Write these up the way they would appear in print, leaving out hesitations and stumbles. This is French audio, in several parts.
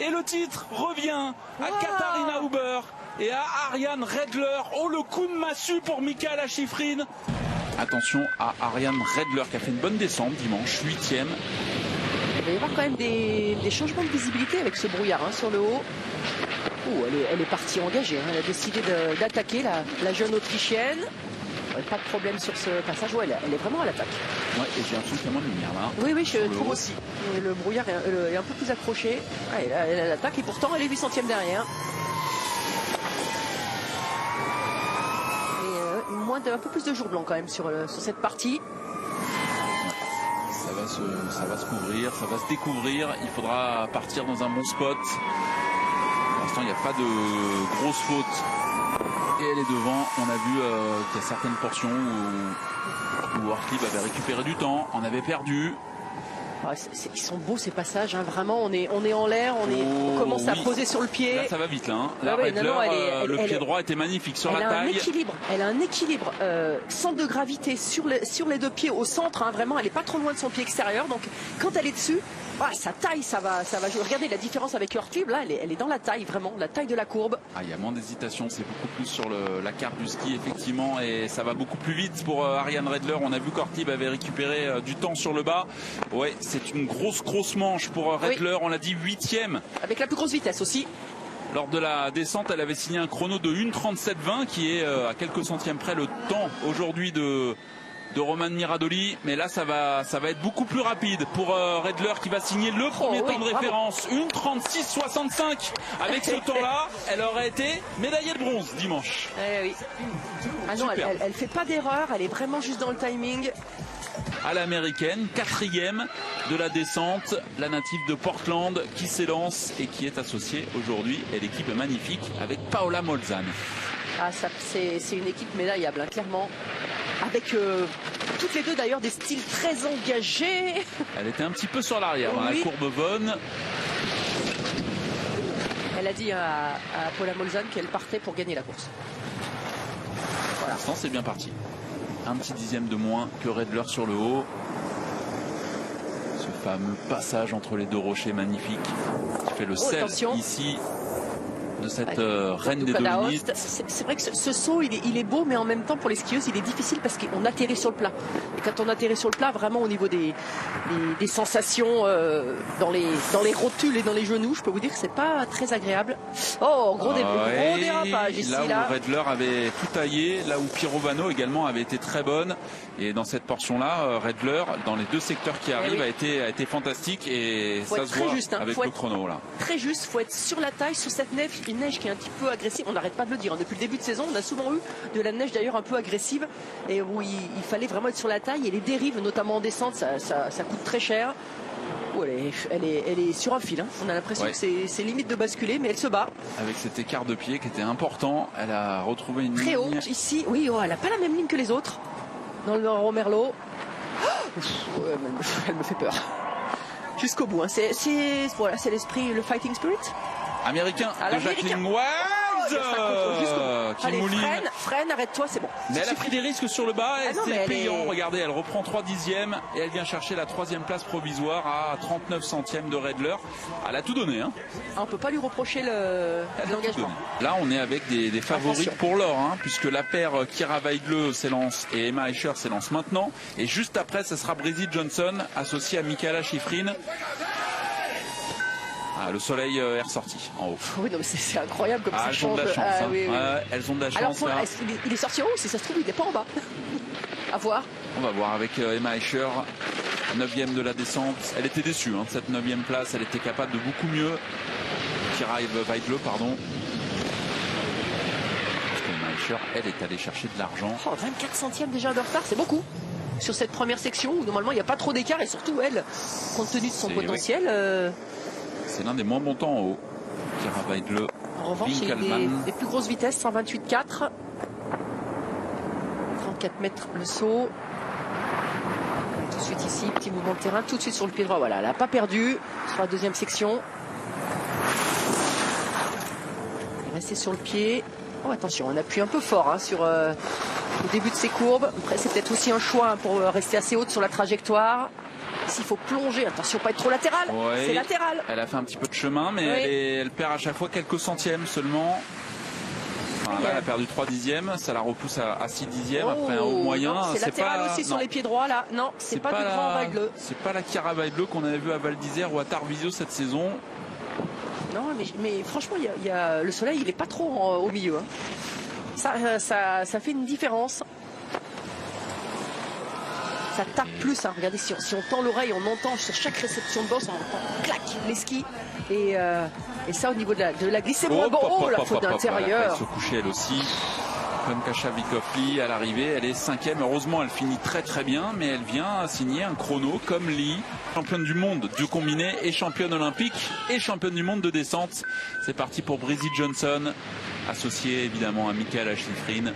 Et le titre revient à Katharina Huber et à Ariane Redler. Oh, le coup de massue pour Mikaela Shiffrin. Attention à Ariane Redler qui a fait une bonne descente dimanche, 8e. Il va y avoir quand même des changements de visibilité avec ce brouillard sur le haut. Oh, elle est partie engagée. Elle a décidé d'attaquer la jeune Autrichienne. Pas de problème sur ce passage. Ouais, elle est vraiment à l'attaque. Ouais, et j'ai l'impression qu'il y a moins de lumière là. Oui, je trouve aussi. Le brouillard est un peu plus accroché. Ouais, elle est à l'attaque et pourtant elle est 800e derrière. Et un peu plus de jour blanc quand même sur cette partie. Ça va se couvrir, ça va se découvrir. Il faudra partir dans un bon spot. Pour l'instant, il n'y a pas de grosse faute. Et elle est devant. On a vu qu'il y a certaines portions où Ortlieb avait récupéré du temps, en avait perdu. Ouais, ils sont beaux ces passages, vraiment. On est en l'air, on commence à poser sur le pied. Là, ça va vite, là. La Redler, le pied droit était magnifique sur la taille. Elle a un équilibre, centre de gravité sur les deux pieds au centre. Vraiment, elle n'est pas trop loin de son pied extérieur. Donc, quand elle est dessus, sa taille, ça va jouer. Regardez la différence avec Ortlieb. Là, elle est dans la taille, vraiment, la taille de la courbe. Il y a moins d'hésitation, c'est beaucoup plus sur la carte du ski, effectivement, et ça va beaucoup plus vite pour Ariane Redler. On a vu qu'Ortlieb avait récupéré du temps sur le bas. Ouais, c'est une grosse manche pour Redler. On l'a dit, 8e. Avec la plus grosse vitesse aussi. Lors de la descente, elle avait signé un chrono de 1:37,20 qui est à quelques centièmes près le temps aujourd'hui de Roman Miradoli, mais là ça va être beaucoup plus rapide pour Redler qui va signer le premier temps de référence, 1:36,65. Avec ce temps-là, elle aurait été médaillée de bronze dimanche. Oui. Ah non, elle fait pas d'erreur, elle est vraiment juste dans le timing. À l'américaine, 4e de la descente, la native de Portland qui s'élance et qui est associée aujourd'hui, et l'équipe est magnifique avec Paola Molzan. C'est une équipe médaillable, clairement. Avec toutes les deux d'ailleurs des styles très engagés. Elle était un petit peu sur l'arrière, la courbe Von. Elle a dit à Paola Molzan qu'elle partait pour gagner la course. Pour l'instant, c'est bien parti. Un petit 10e de moins que Redler sur le haut. Ce fameux passage entre les deux rochers magnifique qui fait le sel ici de cette reine des Dolomites. C'est vrai que ce saut il est beau, mais en même temps pour les skieuses il est difficile parce qu'on atterrit sur le plat. Et quand on atterrit sur le plat, vraiment au niveau des sensations dans les rotules et dans les genoux, je peux vous dire que c'est pas très agréable. Oh, gros dérapage ici. Là où Redler avait tout taillé, là où Pirovano également avait été très bonne. Et dans cette portion-là, Redler, dans les deux secteurs qui arrivent, a été fantastique, et ça se voit avec le chrono là. Très juste, faut être sur la taille, sur cette neige, une neige qui est un petit peu agressive. On n'arrête pas de le dire. Depuis le début de saison, on a souvent eu de la neige d'ailleurs un peu agressive, et où il fallait vraiment être sur la taille. Et les dérives, notamment en descente, ça coûte très cher. Oh, elle est sur un fil. On a l'impression que c'est limite de basculer, mais elle se bat. Avec cet écart de pied qui était important, elle a retrouvé une très ligne. Haute ici. Oui, elle n'a pas la même ligne que les autres. Dans le Romerlo. Elle me fait peur. Jusqu'au bout. C'est l'esprit, le fighting spirit américain de Jacqueline Wise qui mouline. Freine, arrête-toi, c'est bon. Mais elle a pris des risques sur le bas, et c'est payant. Regardez, elle reprend 3 dixièmes et elle vient chercher la 3e place provisoire à 39 centièmes de Redler. Elle a tout donné. On peut pas lui reprocher l'engagement. Là, on est avec des favoris pour l'or, puisque la paire Kira Weidle s'élance et Emma Eicher s'élance maintenant. Et juste après, ce sera Brésil Johnson associé à Mikaela Shiffrin. Le soleil est ressorti en haut. Oui, non, mais c'est incroyable comme ça change. Elles ont de la chance. Oui. Elles ont de la chance. Alors, il est sorti en haut, si ça se trouve, il n'est pas en bas. À voir. On va voir avec Emma Eicher, 9e de la descente. Elle était déçue de cette 9e place. Elle était capable de beaucoup mieux. Kira Weidle, pardon. Parce qu'Emma Eicher, elle est allée chercher de l'argent. 24 centièmes déjà de retard, c'est beaucoup. Sur cette première section où normalement il n'y a pas trop d'écart, et surtout elle, compte tenu de son potentiel. C'est l'un des moins bons temps en haut. Kira Weidle. En revanche, il y a des plus grosses vitesses, 128,4. 34 mètres le saut. Tout de suite ici, petit mouvement de terrain, tout de suite sur le pied droit. Voilà, elle n'a pas perdu sur la 2e section. Rester sur le pied. Oh, attention, on appuie un peu fort sur le début de ses courbes. Après, c'est peut-être aussi un choix pour rester assez haute sur la trajectoire. S'il faut plonger, attention pas être trop latéral, ouais, c'est latéral. Elle a fait un petit peu de chemin, mais oui. elle perd à chaque fois quelques centièmes seulement. Enfin, là, elle a perdu 3 dixièmes, ça la repousse à 6 dixièmes après un haut moyen. C'est latéral aussi sur les pieds droits là. Non, c'est pas du grand Weidle. C'est pas la Chiara Weidle qu'on avait vu à Val d'Isère ou à Tarvisio cette saison. Non, mais franchement, il y a le soleil, il est pas trop au milieu. Hein. Ça fait une différence. Ça tape plus, hein. Regardez, si on tend l'oreille, on entend sur chaque réception de bosse, on entend clac les skis. Et ça au niveau de la glisse, c'est moins bon. Oh, la faute d'intérieur. Elle se couchait elle aussi. Comme Kasia Vikofli à l'arrivée, elle est 5e. Heureusement, elle finit très très bien, mais elle vient signer un chrono comme Lee, championne du monde du combiné et championne olympique et championne du monde de descente. C'est parti pour Brizzy Johnson, associée évidemment à Michaela Schifrin.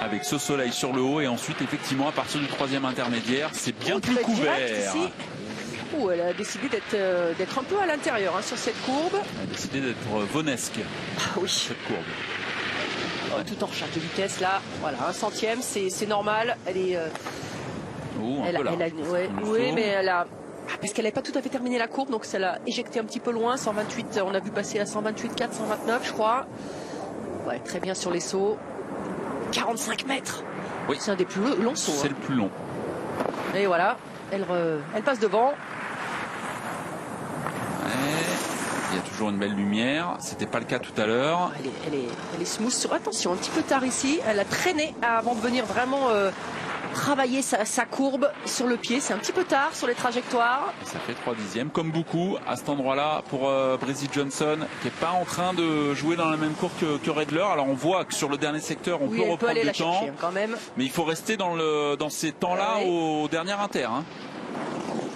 Avec ce soleil sur le haut et ensuite effectivement à partir du 3e intermédiaire c'est bien plus couvert. Elle a décidé d'être un peu à l'intérieur hein, sur cette courbe. Elle a décidé d'être vonesque. Ah oui. Cette courbe. Ouais. Tout en recharge de vitesse là. Voilà, 1 centième, c'est normal. Elle est. Oui, mais elle a. Parce qu'elle n'avait pas tout à fait terminé la courbe, donc ça l'a éjecté un petit peu loin. 128, on a vu passer à 128,4, 129 je crois. Ouais, très bien sur les sauts. 45 mètres. Oui. C'est un des plus longs sauts. C'est le plus long. Et voilà, elle passe devant. Il y a toujours une belle lumière. C'était pas le cas tout à l'heure. Elle est smooth. Attention, un petit peu tard ici. Elle a traîné avant de venir vraiment travailler sa courbe sur le pied. C'est un petit peu tard sur les trajectoires. Et ça fait 3 dixièmes, comme beaucoup à cet endroit-là pour Brizzy Johnson, qui n'est pas en train de jouer dans la même courbe que Redler. Alors on voit que sur le dernier secteur, on peut reprendre du temps. Chercher, quand même. Mais il faut rester dans ces temps-là au dernier inter. Hein.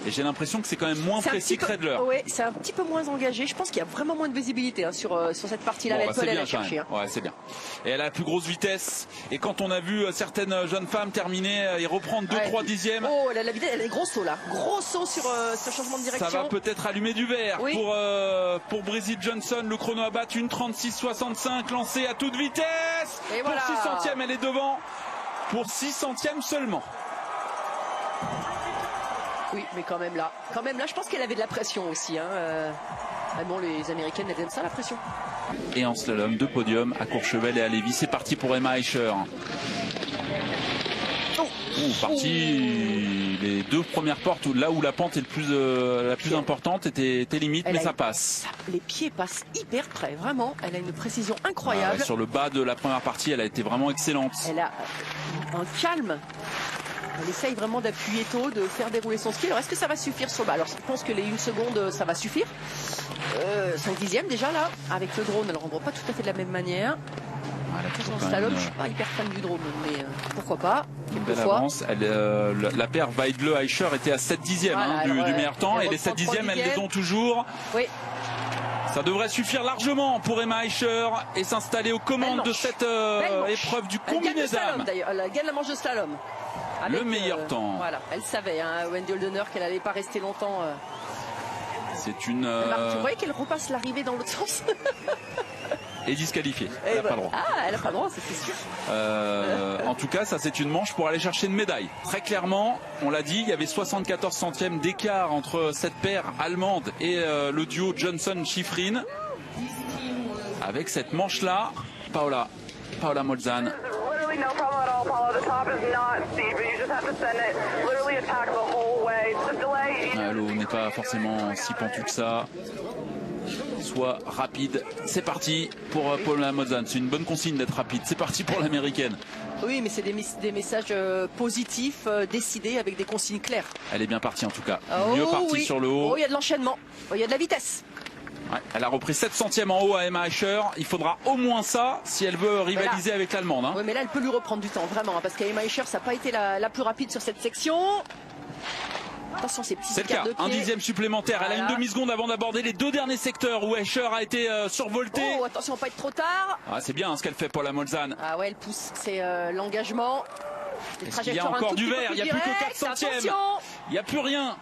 Et j'ai l'impression que c'est quand même moins précis que Redler. Oui, c'est un petit peu moins engagé. Je pense qu'il y a vraiment moins de visibilité hein, sur cette partie-là. Elle peut aller la chercher. Hein. Ouais, c'est bien. Et elle a la plus grosse vitesse. Et quand on a vu certaines jeunes femmes terminer et reprendre 2-3 dixièmes. Oh, elle a la vitesse, elle a des gros sauts là. Gros saut sur ce changement de direction. Ça va peut-être allumer du vert pour Brizzy Johnson. Le chrono à battre, 1:36,65 lancé à toute vitesse. Et voilà. Pour 6 centièmes, elle est devant. Pour 6 centièmes seulement. Oui, mais quand même là, je pense qu'elle avait de la pression aussi. Hein. Bon, les Américaines, elles aiment ça, la pression. Et en slalom, 2 podiums à Courchevel et à Lévis. C'est parti pour Emma Eicher. Parti les 2 premières portes, là où la pente est la plus importante était limite, mais ça passe. Les pieds passent hyper près, vraiment. Elle a une précision incroyable. Sur le bas de la première partie, elle a été vraiment excellente. Elle a un calme. Elle essaye vraiment d'appuyer tôt, de faire dérouler son ski. Alors est-ce que ça va suffire sur le bas? Alors je pense que les 1 seconde, ça va suffire. 5 dixièmes déjà là. Avec le drone, elle ne renvoie pas tout à fait de la même manière. En slalom, je ne suis pas hyper fan du drone, mais pourquoi pas. Une belle avance. La paire Weidle-Eicher était à 7 dixièmes du meilleur temps. Et les 7 dixièmes, elles les ont toujours. Oui. Ça devrait suffire largement pour Emma Eicher et s'installer aux commandes de cette épreuve du combiné dames. Elle gagne la manche de slalom. Avec, le meilleur temps. Voilà, elle savait, hein, Wendy Holdener, qu'elle n'allait pas rester longtemps. C'est une. Tu croyais qu'elle repasse l'arrivée dans l'autre sens? Et disqualifiée. Elle n'a pas le droit. Ah, elle n'a pas le droit, c'est sûr. En tout cas, ça c'est une manche pour aller chercher une médaille. Très clairement, on l'a dit, il y avait 74 centièmes d'écart entre cette paire allemande et le duo Johnson-Schifrin. Avec cette manche-là, Paola Molzan. No problem at all, Paula. The top is not steep, but you just have to send it. Literally attack the whole way. The delay. L'eau n'est pas forcément si pentue que ça. Soit rapide. C'est parti pour Paula Molzan. C'est une bonne consigne d'être rapide. C'est parti pour l'américaine. Oui, mais c'est des messages positifs, décidés avec des consignes claires. Elle est bien partie en tout cas. Mieux partie sur le haut. Oh, il y a de l'enchaînement. Il y a de la vitesse. Ouais, elle a repris 7 centièmes en haut à Emma Eicher. Il faudra au moins ça si elle veut rivaliser avec l'Allemande. Hein. Oui, mais là, elle peut lui reprendre du temps, vraiment. Parce qu'Emma Eicher, ça n'a pas été la plus rapide sur cette section. Attention, ces petits écarts de pied. 1 dixième supplémentaire. Voilà. Elle a une demi-seconde avant d'aborder les 2 derniers secteurs où Eicher a été survoltée. Oh, attention, pas être trop tard. C'est bien ce qu'elle fait, Paula Molzan. Ah ouais, elle pousse. C'est l'engagement. Il y a encore du vert. Il n'y a plus que 4 centièmes. Attention. Il n'y a plus rien.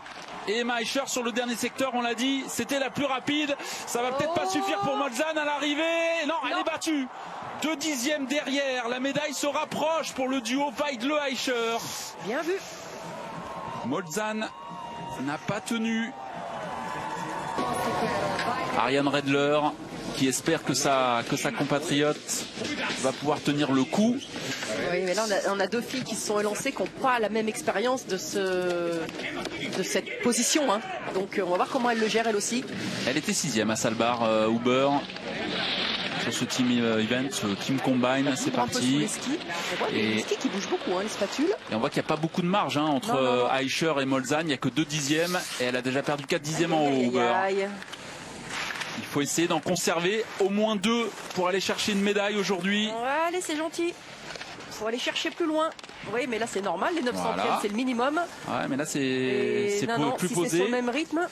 Et Emma Eicher sur le dernier secteur, on l'a dit, c'était la plus rapide. Ça va peut-être pas suffire pour Molzan à l'arrivée. Non, elle est battue. 2 dixièmes derrière. La médaille se rapproche pour le duo Weidle-Eicher. Bien vu. Molzan n'a pas tenu. Ariane Redler qui espère que sa compatriote va pouvoir tenir le coup. Oui, mais là on a deux filles qui se sont élancées qui n'ont pas la même expérience de cette position. Hein. Donc on va voir comment elle le gère elle aussi. Elle était 6e à Salbar, Huber. Sur ce team event, ce team combine, c'est parti. Les skis. Les skis qui bougent beaucoup, hein, les spatules. Et on voit qu'il n'y a pas beaucoup de marge hein, entre Aischer et Molzan. Il n'y a que 2 dixièmes et elle a déjà perdu 4 dixièmes en haut. Il faut essayer d'en conserver au moins 2 pour aller chercher une médaille aujourd'hui. Allez, c'est gentil. Il faut aller chercher plus loin. Oui, mais là c'est normal, les 900e voilà. C'est le minimum. Ouais, mais là c'est plus si posé. C'est sur le même rythme.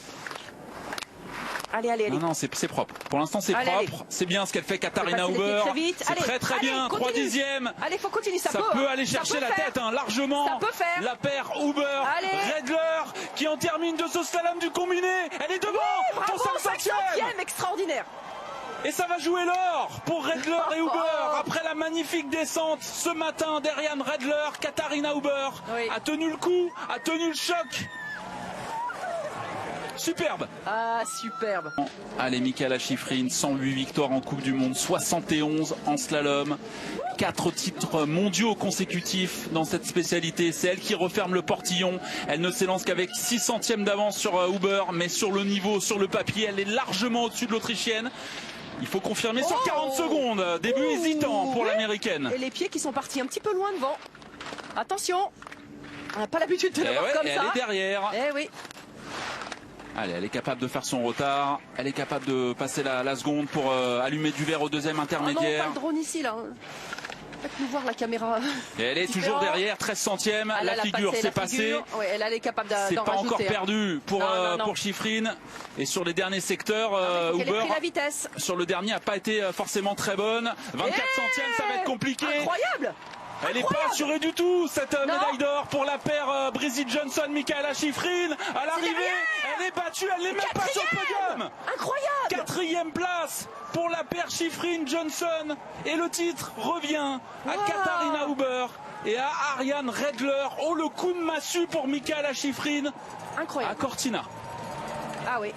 Allez. Non, c'est propre. Pour l'instant, c'est propre. C'est bien ce qu'elle fait, Katharina Huber. C'est très bien. 3 dixièmes. Allez, faut continuer. Ça peut aller chercher la tête, hein, largement. Ça peut faire. La paire Huber, Redler, qui en termine de ce slalom du combiné. Elle est devant. Oui, bravo, pour 500e. Extraordinaire. Et ça va jouer l'or pour Redler et Huber. Après la magnifique descente ce matin d'Ariane Redler, Katharina Huber a tenu le coup, a tenu le choc. Superbe. Ah, superbe. Allez, Mikaela Shiffrin, 108 victoires en Coupe du Monde, 71 en slalom, 4 titres mondiaux consécutifs dans cette spécialité. C'est elle qui referme le portillon. Elle ne s'élance qu'avec 6 centièmes d'avance sur Huber, mais sur le niveau, sur le papier, elle est largement au-dessus de l'Autrichienne. Il faut confirmer sur 40 secondes. Début hésitant pour l'Américaine. Et les pieds qui sont partis un petit peu loin devant. Attention. On n'a pas l'habitude de le voir comme ça. Elle est derrière. Eh oui. Allez, elle est capable de faire son retard. Elle est capable de passer la seconde pour allumer du verre au deuxième intermédiaire. Oh non, pas le drone ici là. Faites-nous voir la caméra. Et elle est toujours derrière, 13 centièmes. La figure s'est passée. Ouais, elle est capable d'en rajouter. C'est pas encore perdu pour Shiffrin. Et sur les derniers secteurs, Huber, la vitesse. Sur le dernier, n'a pas été forcément très bonne. 24 centièmes, ça va être compliqué. Incroyable. Elle n'est pas assurée du tout, cette médaille d'or pour la paire Bridget Johnson, Mikaela Shiffrin. À l'arrivée, elle est battue, elle n'est même pas sur le podium. Incroyable. 4e place pour la paire Shiffrin-Johnson. Et le titre revient à Katharina Huber et à Ariane Redler. Oh, le coup de massue pour Mikaela Shiffrin. Incroyable. À Cortina. Ah oui.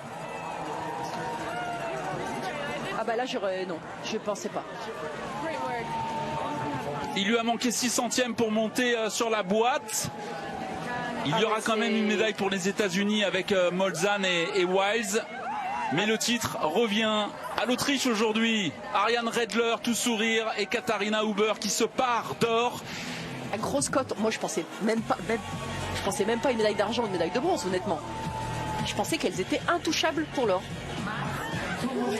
Ah bah là, non, je pensais pas. Il lui a manqué 6 centièmes pour monter sur la boîte. Il y aura quand même une médaille pour les États-Unis avec Molzan et Wiles. Mais le titre revient à l'Autriche aujourd'hui. Ariane Redler, tout sourire, et Katharina Huber qui se part d'or. La grosse cote, moi je pensais même pas une médaille d'argent, une médaille de bronze, honnêtement. Je pensais qu'elles étaient intouchables pour l'or.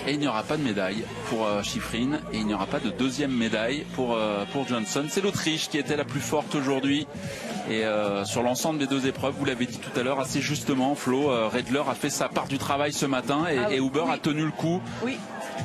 Et il n'y aura pas de médaille pour Shiffrin et il n'y aura pas de deuxième médaille pour Johnson. C'est l'Autriche qui était la plus forte aujourd'hui. Et sur l'ensemble des 2 épreuves, vous l'avez dit tout à l'heure assez justement, Flo, Redler a fait sa part du travail ce matin et Huber a tenu le coup. Oui.